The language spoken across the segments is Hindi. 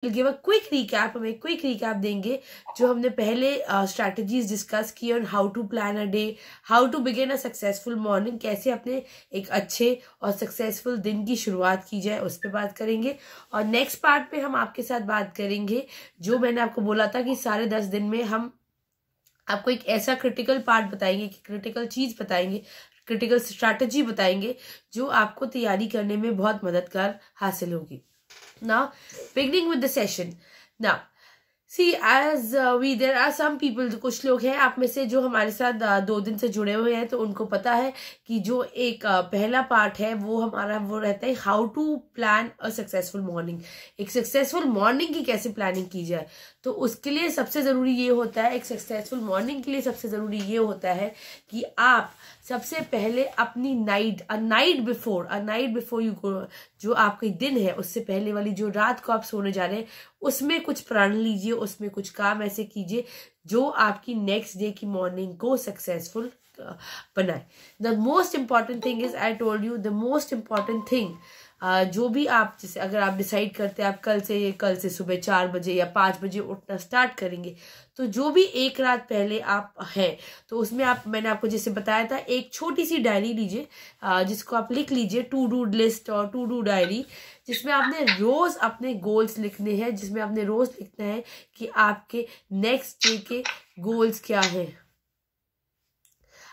गिव अ क्विक रिकैप, हम एक क्विक रिकैप देंगे जो हमने पहले स्ट्रैटेजीज डिस्कस की on how to plan a day, how to begin a successful morning, कैसे अपने एक अच्छे और सक्सेसफुल दिन की शुरुआत की जाए, उस पर बात करेंगे। और नेक्स्ट पार्ट में हम आपके साथ बात करेंगे जो मैंने आपको बोला था कि साढ़े 10 दिन में हम आपको एक ऐसा क्रिटिकल पार्ट बताएंगे, कि क्रिटिकल चीज बताएंगे, क्रिटिकल स्ट्रैटेजी बताएंगे जो आपको तैयारी करने में बहुत मददगार हासिल होगी। Now, beginning with the session. Now, see, as there are some people, कुछ लोग हैं आप में से जो हमारे साथ 2 दिन से जुड़े हुए हैं, तो उनको पता है कि जो एक पहला पार्ट है वो हमारा वो रहता है how to plan a successful morning. एक सक्सेसफुल मॉर्निंग की कैसे प्लानिंग की जाए, तो उसके लिए सबसे जरूरी ये होता है, एक सक्सेसफुल मॉर्निंग के लिए सबसे जरूरी ये होता है कि आप सबसे पहले अपनी a night before you go, जो आपका दिन है उससे पहले वाली जो रात को आप सोने जा रहे हैं उसमें कुछ प्रण लीजिए, उसमें कुछ काम ऐसे कीजिए जो आपकी नेक्स्ट डे की मॉर्निंग को सक्सेसफुल बनाए। The most important thing is, I told you, the most important thing, जो भी आप, जैसे अगर आप डिसाइड करते हैं आप कल से सुबह 4 बजे या 5 बजे उठना स्टार्ट करेंगे, तो जो भी एक रात पहले आप हैं तो उसमें आप, मैंने आपको जैसे बताया था, एक छोटी सी डायरी लीजिए जिसको आप लिख लीजिए, टू डू लिस्ट और टू डू डायरी, जिसमें आपने रोज अपने गोल्स लिखने हैं, जिसमें आपने रोज लिखना है कि आपके नेक्स्ट डे के गोल्स क्या हैं,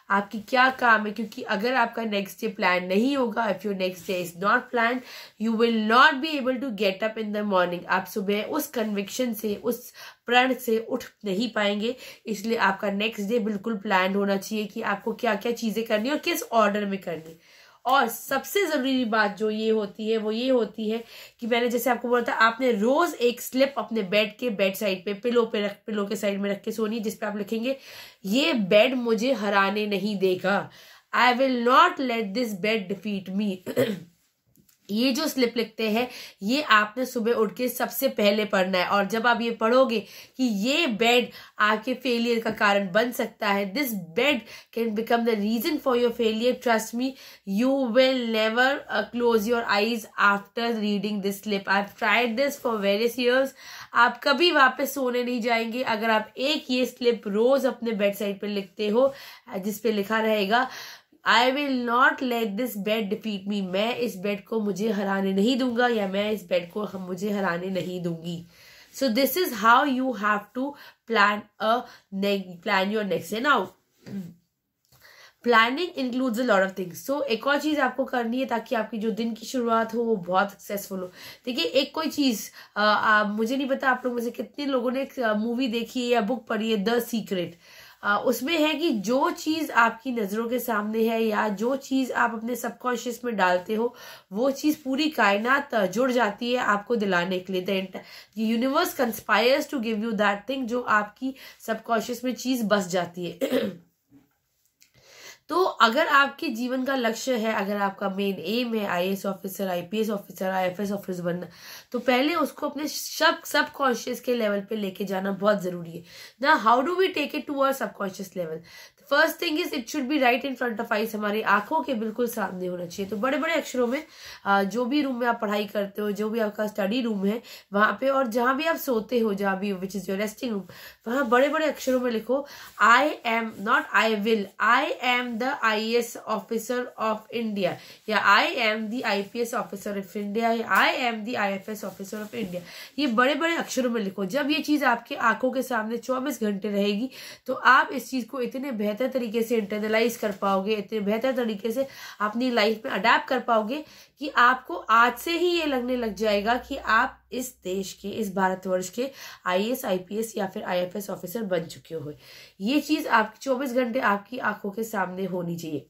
आपकी क्या काम है। क्योंकि अगर आपका नेक्स्ट डे प्लान नहीं होगा, if your next day is not plan, you will not be able to get up in the morning. आप सुबह उस कन्विक्शन से, उस प्रण से उठ नहीं पाएंगे। इसलिए आपका नेक्स्ट डे बिल्कुल प्लान होना चाहिए कि आपको क्या क्या चीजें करनी है और किस ऑर्डर में करनी। और सबसे जरूरी बात जो ये होती है वो ये होती है कि मैंने जैसे आपको बोला था, आपने रोज एक स्लिप अपने बेड साइड पे, पिलो के साइड में रख के सोनी, जिसपे आप लिखेंगे ये बेड मुझे हराने नहीं देगा, I will not let this bed defeat me. ये जो स्लिप लिखते हैं ये आपने सुबह उठ के सबसे पहले पढ़ना है। और जब आप ये पढ़ोगे कि ये बेड आपके फेलियर का कारण बन सकता है, this bed can become the reason for your failure, trust me, you will never close your eyes after reading this slip. I have tried this for various years. आप कभी वापस सोने नहीं जाएंगे अगर आप एक ये स्लिप रोज अपने बेड साइड पे लिखते हो, जिसपे लिखा रहेगा I will not let this bed defeat me, मैं इस बेड को मुझे हराने नहीं दूंगा, या मैं इस बेड को मुझे हराने नहीं दूंगी। So this is how you have to plan your next day. Now planning includes a lot of things. So एक और चीज आपको करनी है ताकि आपकी जो दिन की शुरुआत हो वो बहुत सक्सेसफुल हो। देखिए, एक कोई चीज मुझे नहीं पता आप लोग में से कितने लोगों ने मूवी देखी है या बुक पढ़ी है, द सीक्रेट। उसमें है कि जो चीज आपकी नजरों के सामने है या जो चीज आप अपने सबकॉन्शियस में डालते हो वो चीज पूरी कायनात जुड़ जाती है आपको दिलाने के लिए। The universe conspires to give you that thing, जो आपकी सबकॉन्शियस में चीज बस जाती है। तो अगर आपके जीवन का लक्ष्य है, अगर आपका मेन एम है IAS officer, IPS officer, IFS officer बनना, तो पहले उसको अपने सबकॉन्शियस के लेवल पे लेके जाना बहुत जरूरी है ना। How do we take it to our subconscious level? First thing is it should be right in front of eyes, हमारी आंखों के बिल्कुल सामने होना चाहिए। तो बड़े बड़े अक्षरों में जो भी रूम में आप पढ़ाई करते हो, जो भी आपका स्टडी रूम है वहां पे, और जहां भी आप सोते हो, जहां भी which is your resting room, वहां बड़े बड़े अक्षरों में लिखो I am, not I will, I am the IAS officer of India, या I am the IPS officer of India, या I am the IFS officer of India. ये बड़े बड़े अक्षरों में लिखो। जब ये चीज आपके आंखों के सामने 24 घंटे रहेगी तो आप इस चीज को इतने बेहतर तरीके से इंटरनलाइज कर पाओगे, इतने बेहतर तरीके से अपनी लाइफ में अडेप्ट कर पाओगे कि आपको आज से ही ये लगने लग जाएगा कि आप इस देश के, इस भारतवर्ष के आईएएस, आईपीएस या फिर आईएफएस ऑफिसर बन चुके हो। ये चीज आपकी 24 घंटे आपकी आंखों के सामने होनी चाहिए।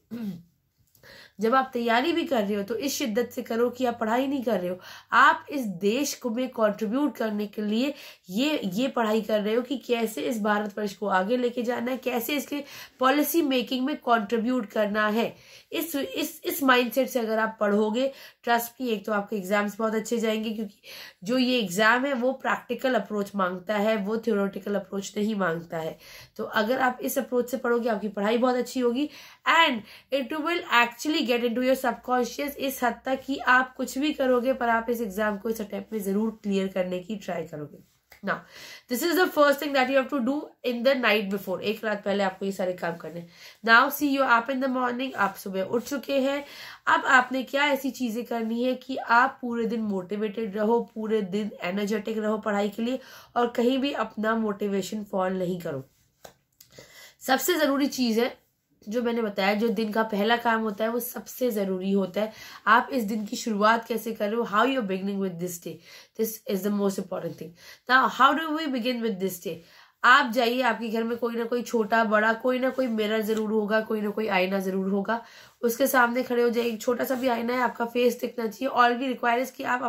जब आप तैयारी भी कर रहे हो तो इस शिद्दत से करो कि आप पढ़ाई नहीं कर रहे हो, आप इस देश को में कंट्रीब्यूट करने के लिए ये पढ़ाई कर रहे हो कि कैसे इस भारतवर्ष को आगे लेके जाना है, कैसे इसके पॉलिसी मेकिंग में कंट्रीब्यूट करना है। इस माइंडसेट से अगर आप पढ़ोगे, ट्रस्ट मी, एक तो आपके एग्जाम्स बहुत अच्छे जाएंगे, क्योंकि जो ये एग्जाम है वो प्रैक्टिकल अप्रोच मांगता है, वो थ्योरेटिकल अप्रोच नहीं मांगता है। तो अगर आप इस अप्रोच से पढ़ोगे आपकी पढ़ाई बहुत अच्छी होगी and it will actually get into your subconscious इस हद तक कि आप कुछ भी करोगे पर आप इस एग्जाम को इस अटेम्प्ट में जरूर क्लियर करने की ट्राई करोगे। Now, this is the first thing that you have to do in the night before. एक रात पहले आपको ये सारे काम करने। Now see you up in the morning, आप सुबह उठ चुके हैं। अब आपने क्या ऐसी चीजें करनी है कि आप पूरे दिन मोटिवेटेड रहो, पूरे दिन एनर्जेटिक रहो पढ़ाई के लिए, और कहीं भी अपना मोटिवेशन फॉल नहीं करो। सबसे जरूरी चीज है जो मैंने बताया, जो दिन का पहला काम होता है वो सबसे जरूरी होता है। आप इस दिन की शुरुआत कैसे कर रहे हो, how you are beginning with this day, this is the most important thing. Now how do we begin with this day? आप जाइए, आपके घर में कोई ना कोई छोटा बड़ा कोई ना कोई मिरर जरूर होगा, कोई ना कोई आईना जरूर होगा, उसके सामने खड़े हो जाइए। छोटा सा भी आईना है, आपका फेस दिखना चाहिए। ऑल वी रिक्वायर कि आप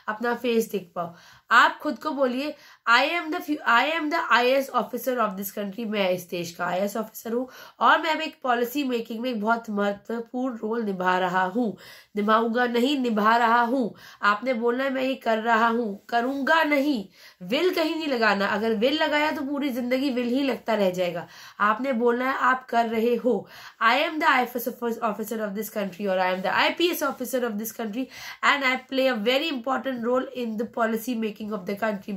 अपना फेस दिख पाओ। आप खुद को बोलिए आई am the IAS officer of this country. मैं इस देश का IAS ऑफिसर हूँ और मैं एक पॉलिसी मेकिंग में एक बहुत महत्वपूर्ण रोल निभा रहा हूँ। निभाऊंगा नहीं, निभा रहा हूँ। आपने बोलना है मैं ये कर रहा हूँ, करूंगा नहीं। विल कहीं नहीं लगाना, अगर विल लगाया तो पूरी जिंदगी विल ही लगता रह जाएगा। आपने बोलना है आप कर रहे हो। आई am the IAS officer of this country, or I am the IPS officer of this country, and I play a very important role in the policy making of the country.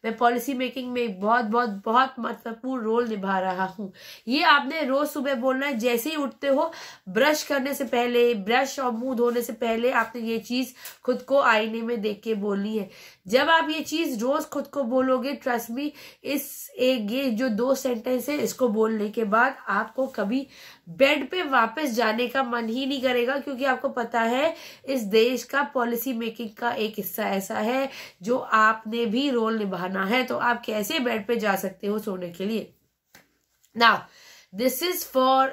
मैं policy making में बहुत महत्वपूर्ण रोल निभा रहा हूँ। ये आपने रोज सुबह बोलना है। जैसे ही उठते हो, ब्रश करने से पहले, ब्रश और मुंह धोने से पहले आपने ये चीज खुद को आईने में देख के बोलनी है। जब आप ये चीज रोज खुद को बोलोगे, ट्रस्ट मी, ये जो 2 सेंटेंस है, इसको बोलने के बाद आपको कभी बेड पे वापस जाने का मन ही नहीं करेगा, क्योंकि आपको पता है इस देश का पॉलिसी मेकिंग का एक हिस्सा ऐसा है जो आपने भी रोल निभाना है। तो आप कैसे बेड पे जा सकते हो सोने के लिए। Now this is for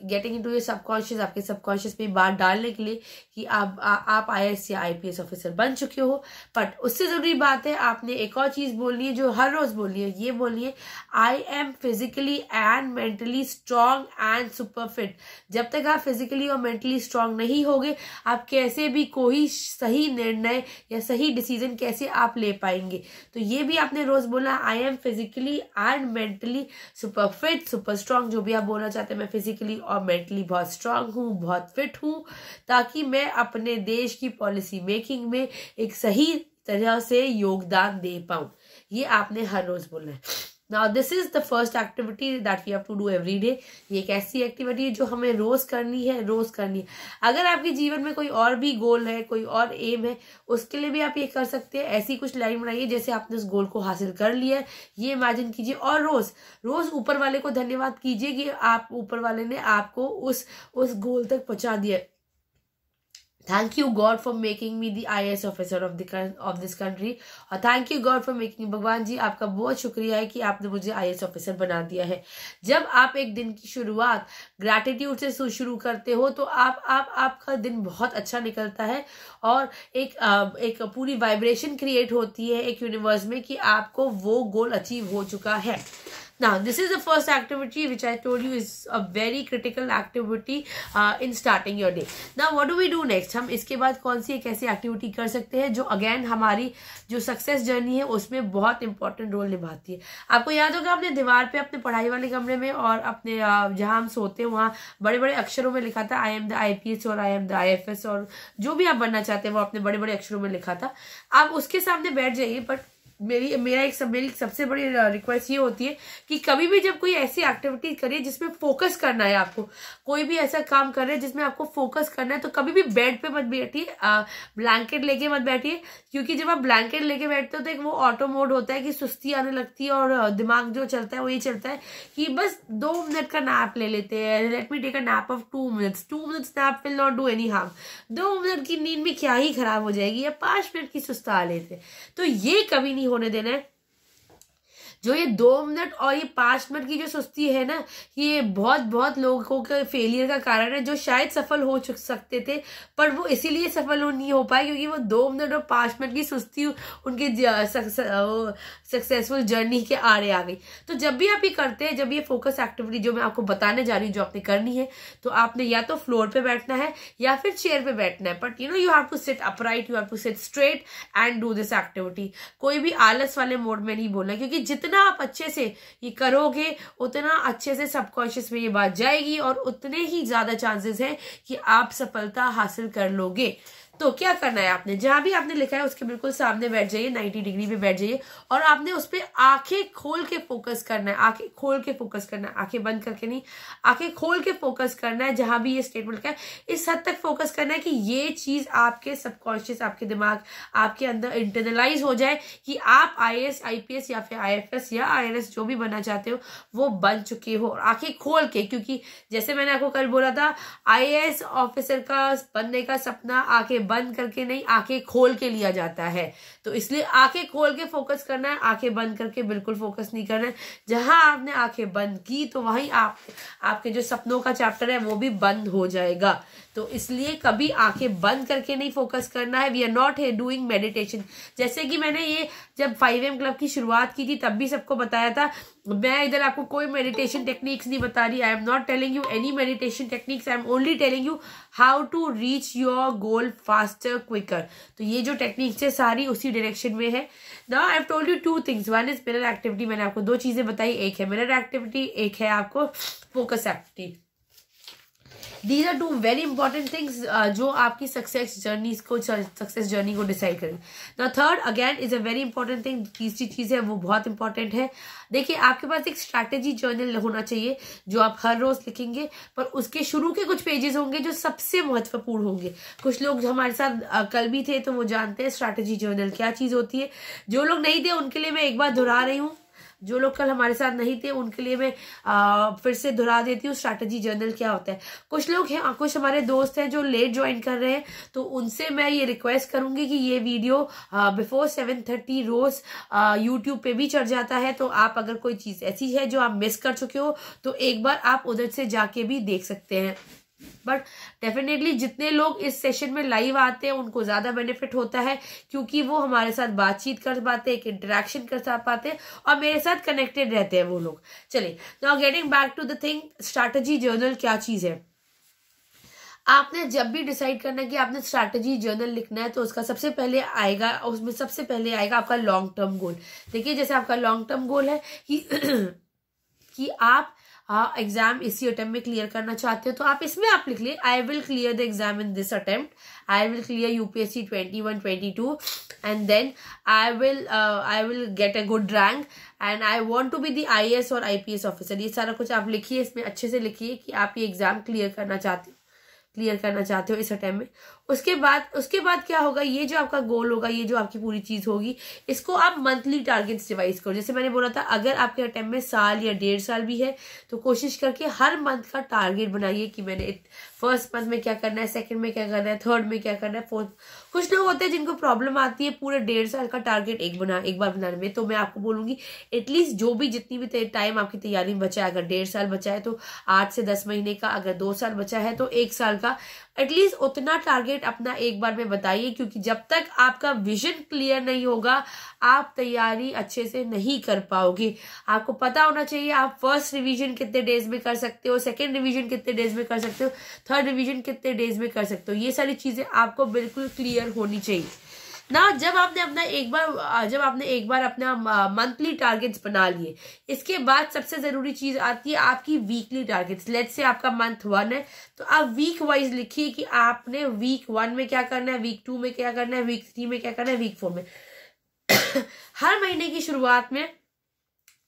getting into your subconscious, आपके सबकॉन्शियस में बात डालने के लिए कि आप IAS या IPS ऑफिसर बन चुके हो। बट उससे जरूरी बात है, आपने एक और चीज बोलनी है जो हर रोज बोलनी है। ये बोलनी है I am physically and mentally strong and super fit. जब तक आप फिजिकली और मेंटली स्ट्रांग नहीं होगे, आप कैसे भी कोई सही निर्णय या सही डिसीजन कैसे आप ले पाएंगे। तो ये भी आपने रोज बोला, I am physically and mentally super fit, super strong, जो भी आप बोलना चाहते हैं। मैं फिजिकली और मेंटली बहुत स्ट्रांग हूँ, बहुत फिट हूँ, ताकि मैं अपने देश की पॉलिसी मेकिंग में एक सही तरह से योगदान दे पाऊं। ये आपने हर रोज बोलना है। Now this is the first activity that we have to do every day. ये एक ऐसी एक्टिविटी है जो हमें रोज करनी है। अगर आपके जीवन में कोई और भी गोल है, कोई और एम है, उसके लिए भी आप ये कर सकते हैं। ऐसी कुछ लाइन बनाइए जैसे आपने उस गोल को हासिल कर लिया है, ये इमेजिन कीजिए, और रोज ऊपर वाले को धन्यवाद कीजिए कि आप ऊपर वाले ने आपको उस गोल तक पहुंचा दिया। Thank you God for making me the IAS officer of this country, और thank you God for making, भगवान जी आपका बहुत शुक्रिया है कि आपने मुझे IAS ऑफिसर बना दिया है। जब आप एक दिन की शुरुआत ग्रैटिट्यूड से शुरू करते हो तो आपका दिन बहुत अच्छा निकलता है, और एक पूरी वाइब्रेशन क्रिएट होती है एक यूनिवर्स में कि आपको वो गोल अचीव हो चुका है। Now, this is the first activity which I told you is a very critical activity in starting your day. Now, what do we do next? हम इसके बाद कौन सी एक ऐसी एक्टिविटी कर सकते हैं जो अगेन हमारी जो सक्सेस जर्नी है उसमें बहुत इंपॉर्टेंट रोल निभाती है। आपको याद होगा आपने दीवार पे अपने पढ़ाई वाले कमरे में और अपने जहां हम सोते हैं वहां बड़े बड़े अक्षरों में लिखा था आई एम द IPS और आई एम द IFS, और जो भी आप बनना चाहते हैं वो आपने बड़े बड़े अक्षरों में लिखा था। आप उसके सामने बैठ जाइए। बट मेरी सबसे बड़ी रिक्वेस्ट ये होती है कि कभी भी जब कोई ऐसी एक्टिविटी करिए जिसमें फोकस करना है, आपको कोई भी ऐसा काम कर रहे हैं जिसमें आपको फोकस करना है, तो कभी भी बेड पे मत बैठिए, ब्लैंकेट लेके मत बैठिए, क्योंकि जब आप ब्लैंकेट लेके बैठते हो तो एक वो ऑटो मोड होता है कि सुस्ती आने लगती है, और दिमाग जो चलता है वो ये चलता है कि बस 2 मिनट का नैप ले लेते हैं, let me take a nap of 2 minutes, 2 minutes nap will not do any harm. 2 minute की नींद भी क्या ही खराब हो जाएगी, या 5 मिनट की सुस्ता लेते। तो ये कभी नहीं होने देना है। जो ये 2 मिनट और ये 5 मिनट की जो सुस्ती है ना, ये बहुत लोगों के फेलियर का कारण है, जो शायद सफल हो सकते थे पर वो इसीलिए सफल नहीं हो पाए क्योंकि वो 2 मिनट और 5 मिनट की सुस्ती उनके सक्सेसफुल जर्नी के आड़े आ गई। तो जब भी आप ये करते हैं, जब ये फोकस एक्टिविटी जो मैं आपको बताने जा रही हूँ जो आपने करनी है, तो आपने या तो फ्लोर पे बैठना है या फिर चेयर पे बैठना है, but you have to sit upright, you have to sit straight and do this activity. कोई भी आलस वाले मोड में नहीं बोलना, क्योंकि जितना जितना आप अच्छे से ये करोगे उतना अच्छे से सबकॉन्शियस में ये बात जाएगी और उतने ही ज्यादा चांसेस हैं कि आप सफलता हासिल कर लोगे। तो क्या करना है, आपने जहां भी आपने लिखा है उसके बिल्कुल सामने बैठ जाइए, 90 डिग्री पे बैठ जाइए और आपने उस पर आंखें खोल के फोकस करना है, आंखें खोल के फोकस करना है, आंखें बंद करके नहीं, आंखें खोल के फोकस करना है। जहां भी ये स्टेटमेंट लिखा है इस हद तक फोकस करना है कि ये चीज आपके सबकॉन्शियस, आपके दिमाग, आपके अंदर इंटरनलाइज हो जाए कि आप IAS IPS या फिर IFS या IRS जो भी बनना चाहते हो वो बन चुके हो। आंखें खोल के, क्योंकि जैसे मैंने आपको कल बोला था IAS ऑफिसर का बनने का सपना आंखें बंद करके नहीं, आंखें खोल के लिया जाता है। तो इसलिए आंखें खोल के फोकस करना है, आंखें बंद करके बिल्कुल फोकस नहीं करना है। जहां आपने आंखें बंद की तो वहीं आपके जो सपनों का चैप्टर है वो भी बंद हो जाएगा। तो इसलिए कभी आंखें बंद करके नहीं फोकस करना है। We are not doing meditation. जैसे कि मैंने ये जब 5am क्लब की शुरुआत की थी तब भी सबको बताया था, मैं इधर आपको कोई मेडिटेशन टेक्निक्स नहीं बता रही। I am not telling you any meditation techniques, I am only telling you how to reach your goal faster quicker. तो ये जो टेक्निक्स है सारी उसी डायरेक्शन में है। Now I have told you 2 things, one is mirror activity, मैंने आपको 2 चीजें बताई, एक है मिरर एक्टिविटी, एक है आपको focus activity. These are 2 very important things जो आपकी सक्सेस जर्नी को डिसाइड करेंगे। The third again is a very important thing, तीसरी चीज है वो बहुत इंपॉर्टेंट है। देखिए आपके पास एक स्ट्रैटेजी जर्नल होना चाहिए जो आप हर रोज लिखेंगे, पर उसके शुरू के कुछ पेजेस होंगे जो सबसे महत्वपूर्ण होंगे। कुछ लोग जो हमारे साथ कल भी थे तो वो जानते हैं स्ट्रैटेजी जर्नल क्या चीज होती है। जो लोग नहीं थे उनके लिए मैं एक बार दोहरा रही हूँ, जो लोग कल हमारे साथ नहीं थे उनके लिए मैं फिर से दोहरा देती हूँ स्ट्रैटेजी जर्नल क्या होता है। कुछ लोग हैं, कुछ हमारे दोस्त हैं जो लेट ज्वाइन कर रहे हैं, तो उनसे मैं ये रिक्वेस्ट करूंगी कि ये वीडियो बिफोर 7:30 रोज यूट्यूब पे भी चढ़ जाता है। तो आप अगर कोई चीज ऐसी है जो आप मिस कर चुके हो तो एक बार आप उधर से जाके भी देख सकते हैं। बट डेफिनेटली जितने लोग इस सेशन में लाइव आते हैं उनको ज्यादा बेनिफिट होता है, क्योंकि वो हमारे साथ बातचीत कर पाते हैं, एक इंटरेक्शन कर पाते हैं और मेरे साथ कनेक्टेड रहते हैं वो लोग। चलिए now getting back to the thing, strategy journal क्या चीज है। आपने जब भी डिसाइड करना है कि आपने स्ट्रैटेजी जर्नल लिखना है तो उसका सबसे पहले आएगा, उसमें सबसे पहले आएगा आपका लॉन्ग टर्म गोल। देखिए जैसे आपका लॉन्ग टर्म गोल है कि आप एग्जाम इसी अटेम्प्ट में क्लियर करना चाहते हो, तो आप इसमें आप लिख लिए I will clear the exam in this attempt, I will clear UPSC 21-22 and then I will get a good rank and I want to be the IAS और IPS ऑफिसर। ये सारा कुछ आप लिखिए, इसमें अच्छे से लिखिए कि आप ये एग्जाम क्लियर करना चाहते हो इस अटेम्प्ट में। उसके बाद क्या होगा, ये जो आपका गोल होगा, ये जो आपकी पूरी चीज होगी, इसको आप मंथली टारगेट्स डिवाइस करो। जैसे मैंने बोला था अगर आपके अटेम्प्ट में साल या 1.5 साल भी है तो कोशिश करके हर मंथ का टारगेट बनाइए कि मैंने फर्स्ट मंथ में क्या करना है, सेकंड में क्या करना है, थर्ड में क्या करना है, फोर्थ। कुछ लोग होते हैं जिनको प्रॉब्लम आती है पूरे 1.5 साल का टारगेट एक बार बनाने में, तो मैं आपको बोलूंगी एटलीस्ट जो भी जितनी भी टाइम आपकी तैयारी में बचा है, अगर 1.5 साल बचा है तो 8 से 10 महीने का, अगर 2 साल बचा है तो 1 साल का, एटलीस्ट उतना टारगेट अपना एक बार में बताइए। क्योंकि जब तक आपका विजन क्लियर नहीं होगा आप तैयारी अच्छे से नहीं कर पाओगे। आपको पता होना चाहिए आप फर्स्ट रिवीजन कितने डेज में कर सकते हो, सेकंड रिवीजन कितने डेज में कर सकते हो, थर्ड रिवीजन कितने डेज में कर सकते हो। ये सारी चीजें आपको बिल्कुल क्लियर होनी चाहिए ना। जब आपने एक बार अपना मंथली टारगेट्स बना लिए, इसके बाद सबसे जरूरी चीज आती है आपकी वीकली टारगेट्स। लेट्स से आपका मंथ 1 है तो आप वीक वाइज लिखिए कि आपने वीक 1 में क्या करना है, वीक 2 में क्या करना है, वीक 3 में क्या करना है, वीक 4 में। हर महीने की शुरुआत में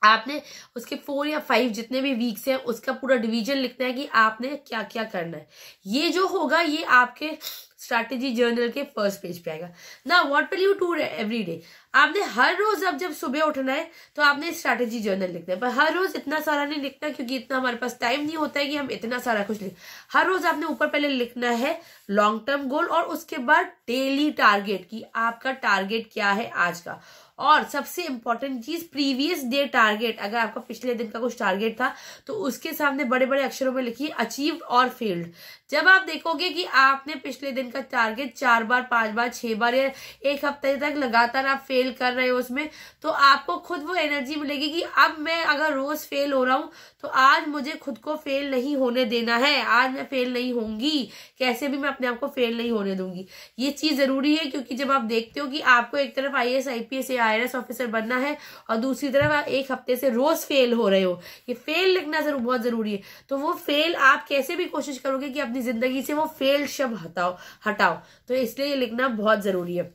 आपने उसके 4 या 5 जितने भी वीक्स हैं उसका पूरा डिवीजन लिखना है कि आपने क्या क्या करना है। ये जो होगा ये आपके स्ट्रैटेजी जर्नल के फर्स्ट पेज पे आएगा ना। What will you do every day, आपने हर रोज जब सुबह उठना है तो आपने स्ट्रैटेजी जर्नल लिखना है, पर हर रोज इतना सारा नहीं लिखना क्योंकि इतना हमारे पास टाइम नहीं होता है कि हम इतना सारा कुछ लिखें। हर रोज आपने ऊपर पहले लिखना है लॉन्ग टर्म गोल और उसके बाद डेली टारगेट की आपका टारगेट क्या है आज का। और सबसे इंपॉर्टेंट चीज प्रीवियस डे टारगेट, अगर आपका पिछले दिन का कुछ टारगेट था तो उसके सामने बड़े बड़े अक्षरों में लिखिए अचीव्ड और फेल्ड। जब आप देखोगे कि आपने पिछले दिन का टारगेट 4 बार 5 बार 6 बार या एक हफ्ते तक लगातार आप फेल कर रहे हो उसमें, तो आपको खुद वो एनर्जी मिलेगी कि अब मैं अगर रोज फेल हो रहा हूं तो आज मुझे खुद को फेल नहीं होने देना है, आज मैं फेल नहीं होंगी, कैसे भी मैं अपने आप को फेल नहीं होने दूंगी। ये चीज जरूरी है, क्योंकि जब आप देखते हो कि आपको एक तरफ IAS IPS या IRS ऑफिसर बनना है और दूसरी तरफ आप एक हफ्ते से रोज फेल हो रहे हो, ये फेल लिखना बहुत जरूरी है। तो वो फेल आप कैसे भी कोशिश करोगे कि अपनी जिंदगी से वो फेल शब्द हटाओ, तो इसलिए ये लिखना बहुत जरूरी है।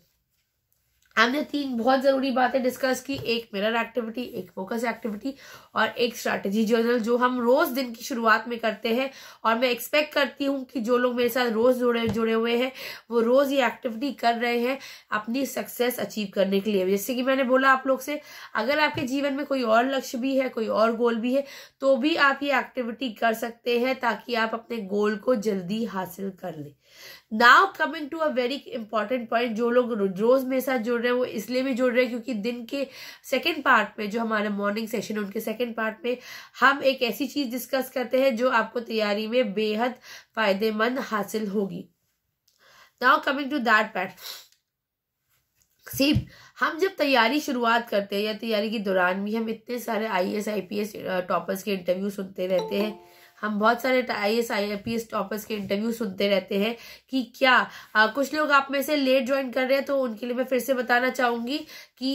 हमने 3 बहुत जरूरी बातें डिस्कस की, एक मिरर एक्टिविटी, एक फोकस एक्टिविटी और एक स्ट्रैटेजी जर्नल, जो हम रोज दिन की शुरुआत में करते हैं। और मैं एक्सपेक्ट करती हूँ कि जो लोग मेरे साथ रोज जुड़े हुए हैं वो रोज ये एक्टिविटी कर रहे हैं अपनी सक्सेस अचीव करने के लिए। जैसे कि मैंने बोला आप लोग से, अगर आपके जीवन में कोई और लक्ष्य भी है, कोई और गोल भी है, तो भी आप ये एक्टिविटी कर सकते हैं ताकि आप अपने गोल को जल्दी हासिल कर लें। Now coming to a very important point, जो लोग रोज मेरे साथ जुड़ रहे हैं वो इसलिए भी जुड़ रहे हैं क्योंकि दिन के सेकंड पार्ट में, जो हमारा मॉर्निंग सेशन है उनके सेकंड पार्ट में हम एक ऐसी चीज डिस्कस करते हैं जो आपको तैयारी में बेहद फायदेमंद हासिल होगी। Now coming to that part, हम जब तैयारी शुरुआत करते हैं या तैयारी के दौरान भी हम इतने सारे IAS IPS टॉपर्स के इंटरव्यू सुनते रहते हैं, हम बहुत सारे IAS IPS टॉपर्स के इंटरव्यू सुनते रहते हैं कि क्या कुछ लोग आप में से लेट ज्वाइन कर रहे हैं, तो उनके लिए मैं फिर से बताना चाहूंगी कि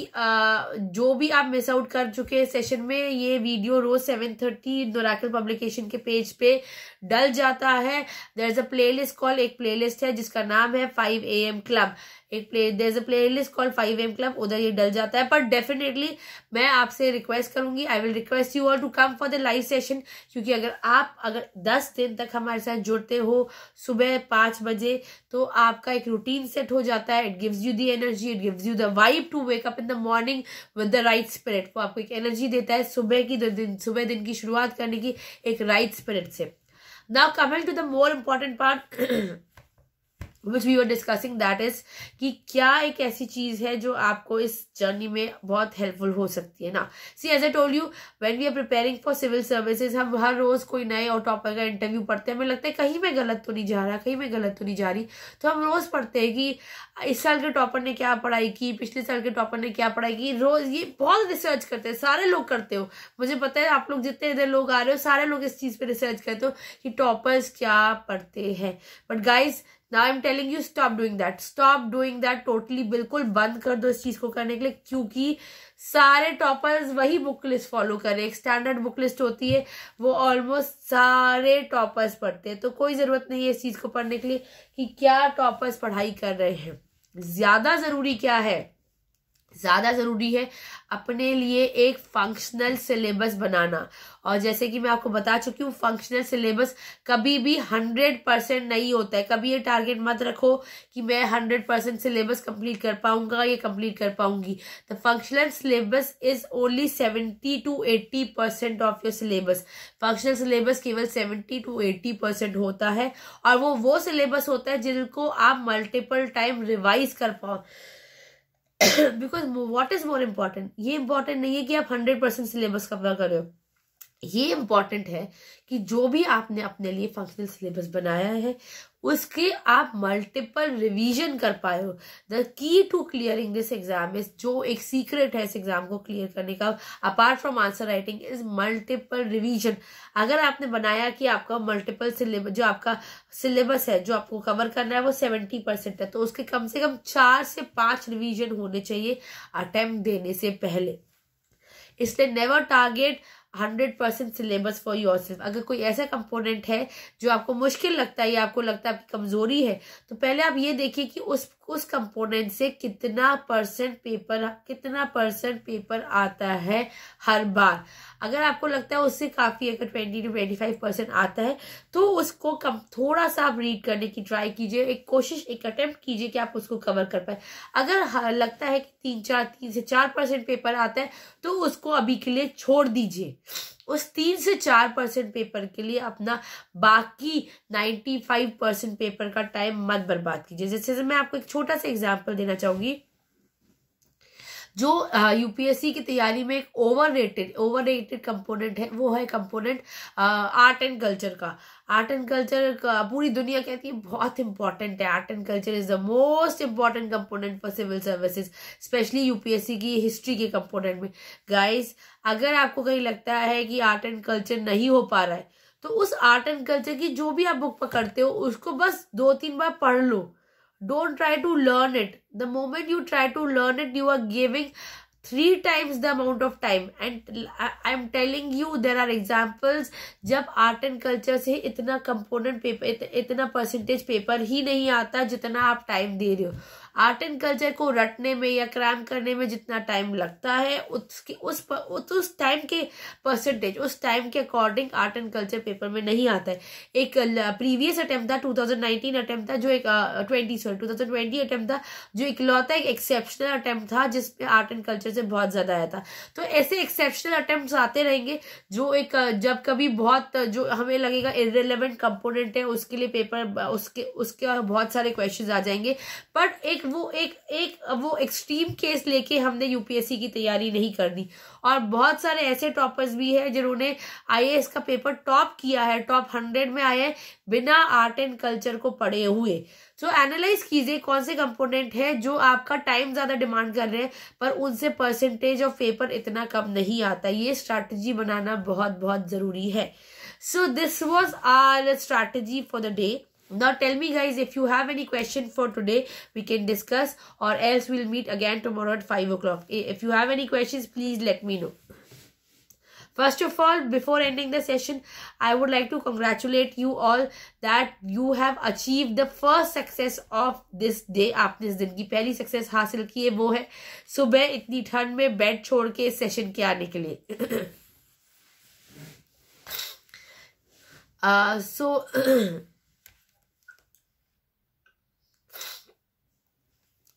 जो भी आप मिस आउट कर चुके हैं सेशन में, ये वीडियो रोज 7:30 नोरेकल पब्लिकेशन के पेज पे डल जाता है। There is a playlist call, एक प्लेलिस्ट है जिसका नाम है 5 AM club, there is a playlist call 5 AM club, उधर ये डल जाता है। पर डेफिनेटली मैं आपसे रिक्वेस्ट करूंगी, I will request you all to come for the live session, क्योंकि अगर 10 दिन तक हमारे साथ जुड़ते हो सुबह 5 बजे, तो आपका एक रूटीन सेट हो जाता है। It gives you the energy, it gives you the vibe to wake up in the morning with the right spirit. वो आपको एक एनर्जी देता है सुबह दिन की शुरुआत करने की एक राइट स्पिरिट से। Now coming to the more important part which we were discussing, that is कि क्या एक ऐसी चीज है जो आपको इस जर्नी में बहुत हेल्पफुल हो सकती है ना। See as I told you, when we are preparing for civil services, हम हर रोज कोई नए और टॉपर का इंटरव्यू पढ़ते हैं, हमें लगता है कहीं मैं गलत तो नहीं जा रहा, कहीं मैं गलत तो नहीं जा रही, तो हम रोज पढ़ते हैं कि इस साल के टॉपर ने क्या पढ़ाई की, पिछले साल के टॉपर ने क्या पढ़ाई की। रोज ये बहुत रिसर्च करते हैं, सारे लोग करते हो, मुझे पता है आप लोग जितने इधर लोग आ रहे हो सारे लोग इस चीज पे रिसर्च करते हो कि टॉपर्स क्या पढ़ते हैं। But guys, now I am telling you, stop doing that totally, बिल्कुल बंद कर दो इस चीज को करने के लिए, क्योंकि सारे टॉपर्स वही बुक लिस्ट फॉलो कर रहे हैं। एक स्टैंडर्ड बुक लिस्ट होती है, वो ऑलमोस्ट सारे टॉपर्स पढ़ते हैं, तो कोई जरूरत नहीं है इस चीज को पढ़ने के लिए कि क्या टॉपर्स पढ़ाई कर रहे हैं। ज्यादा जरूरी क्या है, ज्यादा जरूरी है अपने लिए एक फंक्शनल सिलेबस बनाना। और जैसे कि मैं आपको बता चुकी हूँ, फंक्शनल सिलेबस कभी भी 100% नहीं होता है। कभी ये टारगेट मत रखो कि मैं 100% सिलेबस कंप्लीट कर पाऊंगा या कंप्लीट कर पाऊंगी। The functional syllabus is only 70 to 80% of your syllabus. Functional syllabus केवल 70 to 80% होता है, और वो सिलेबस होता है जिनको आप मल्टीपल टाइम रिवाइज कर पाओ। Because what is more important, ये इंपॉर्टेंट नहीं है कि आप 100% सिलेबस कवर कर रहे हो, ये इंपॉर्टेंट है कि जो भी आपने अपने लिए फंक्शनल सिलेबस बनाया है उसके आप मल्टीपल रिवीजन कर पाए हो। The key to clearing this exam is, जो एक सीक्रेट है इस एग्जाम को क्लियर करने का, apart from answer writing, is multiple revision. अगर आपने बनाया कि आपका मल्टीपल सिलेबस, जो आपका सिलेबस है जो आपको कवर करना है वो 70% है, तो उसके कम से कम 4 से 5 रिवीजन होने चाहिए अटेम्प्ट देने से पहले। इसलिए never target 100% syllabus for yourself. अगर कोई ऐसा कंपोनेंट है जो आपको मुश्किल लगता है या आपको लगता है आपकी कमजोरी है, तो पहले आप ये देखिए कि उस कंपोनेंट से कितना परसेंट पेपर आता है हर बार। अगर आपको लगता है उससे काफी, अगर 20 to 25% आता है, तो उसको थोड़ा सा आप रीड करने की ट्राई कीजिए, एक अटेम्प्ट कीजिए कि आप उसको कवर कर पाए। अगर लगता है कि 3 से 4% पेपर आता है, तो उसको अभी के लिए छोड़ दीजिए। उस 3 से 4% पेपर के लिए अपना बाकी 95% पेपर का टाइम मत बर्बाद कीजिए। जैसे मैं आपको एक छोटा सा एग्जांपल देना चाहूंगी। जो यूपीएससी की तैयारी में एक ओवर रेटेड कंपोनेंट है, वो है कंपोनेंट आर्ट एंड कल्चर का। आर्ट एंड कल्चर पूरी दुनिया कहती है बहुत इंपॉर्टेंट है। Art and culture is the most important component for civil services, specially UPSC की हिस्ट्री के कंपोनेंट में। गाइस, अगर आपको कहीं लगता है कि आर्ट एंड कल्चर नहीं हो पा रहा है, तो उस आर्ट एंड कल्चर की जो भी आप बुक पकड़ते हो उसको बस 2-3 बार पढ़ लो। Don't try to learn it. The moment you try to learn it, you are giving 3 times the amount of time. And I'm telling you, there are examples जब आर्ट एंड कल्चर से इतना कंपोनेंट पेपर, इतना परसेंटेज पेपर ही नहीं आता जितना आप टाइम दे रहे हो। आर्ट एंड कल्चर को रटने में या क्रैम करने में जितना टाइम लगता है, उसके उस टाइम के परसेंटेज, उस टाइम के according art and culture paper में नहीं आता है। एक प्रीवियस अटेम्प्ट था, 2019 अटेम्प्ट था, जो एक 2020 अटेम्प्ट था, जो इकलौता एक एक्सेप्शनल अटेम्प्ट था जिसमें आर्ट एंड कल्चर से बहुत ज्यादा आया था। तो ऐसे एक्सेप्शनल अटेम्प्ट आते रहेंगे, जो एक जब कभी बहुत जो हमें लगेगा इररिलेवेंट कंपोनेंट है, उसके लिए पेपर उसके बहुत सारे क्वेश्चंस आ जाएंगे। बट वो एक्सट्रीम केस लेके हमने यूपीएससी की तैयारी नहीं करनी। और बहुत सारे ऐसे टॉपर्स भी हैं जिन्होंने आईएएस का पेपर टॉप किया है, टॉप 100 में आए हैं बिना आर्ट एंड कल्चर को पढ़े हुए। सो एनालाइज कीजिए कौन से कंपोनेंट है जो आपका टाइम ज्यादा डिमांड कर रहे हैं पर उनसे परसेंटेज ऑफ पेपर इतना कम नहीं आता। ये स्ट्रैटेजी बनाना बहुत बहुत जरूरी है। So this was our strategy for the day. Now tell me guys, if you have any question for today, we can discuss, or else we'll meet again tomorrow at 5 o'clock. If you have any questions, please let me know. First of all, before ending the session, I would like to congratulate you all that you have achieved the first success of this day. आपने इस दिन की पहली सक्सेस हासिल की है, वो है सुबह इतनी ठंड में बेड छोड़ के सेशन के आने के लिए।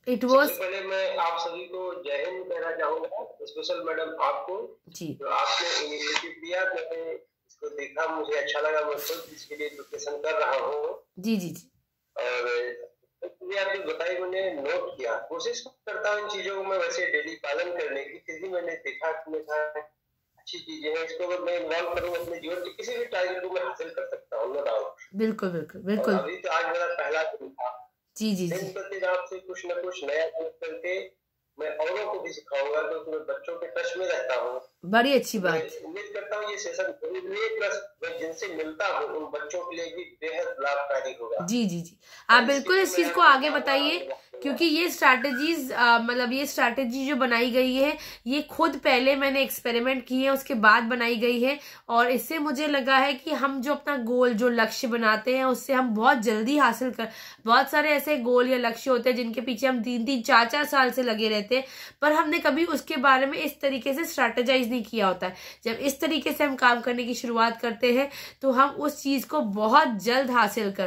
इट वॉज, पहले मैं आप सभी को जय हिंद कहना चाहूंगा, स्पेशल मैडम आपको जी, तो आपने इनिशिएटिव दिया, मैंने इसको देखा, मुझे अच्छा लगा, मैं खुद इसके लिए प्रिपरेशन कर रहा हूँ। जी जी जी। और आपने बताई, मैंने नोट किया, कोशिश करता हूँ इन चीजों को मैं वैसे डेली पालन करने की। फिर भी मैंने देखा अच्छी चीजें हैं, इसको अगर मैं इन्वॉल्व करूँ अपने जीवन के किसी भी टारगेट को मैं हासिल कर सकता हूँ, नो डाउट। बिल्कुल बिल्कुल बिल्कुल। अभी तो आज मेरा पहला दिन था। जी जी जी। दिन आपसे कुछ न कुछ नया करके मैं औरों को भी सिखाऊंगा, क्योंकि मैं बच्चों के टच में रहता हूँ। बड़ी अच्छी बात। उम्मीद करता हूँ ये सेशन प्लस मैं जिनसे मिलता हूँ उन बच्चों के लिए भी बेहद लाभकारी होगा। जी जी जी, आप बिल्कुल इस चीज को आगे बताइए, क्योंकि ये स्ट्रैटेजीज मतलब ये स्ट्रैटेजी जो बनाई गई है ये खुद पहले मैंने एक्सपेरिमेंट किए हैं, उसके बाद बनाई गई है। और इससे मुझे लगा है कि हम जो अपना गोल, जो लक्ष्य बनाते हैं उससे हम बहुत जल्दी हासिल कर, बहुत सारे ऐसे गोल या लक्ष्य होते हैं जिनके पीछे हम 3-3, 4-4 साल से लगे रहते हैं, पर हमने कभी उसके बारे में इस तरीके से स्ट्रैटेजाइज नहीं किया होता है। जब इस तरीके से हम काम करने की शुरुआत करते हैं तो हम उस चीज को बहुत जल्द हासिल कर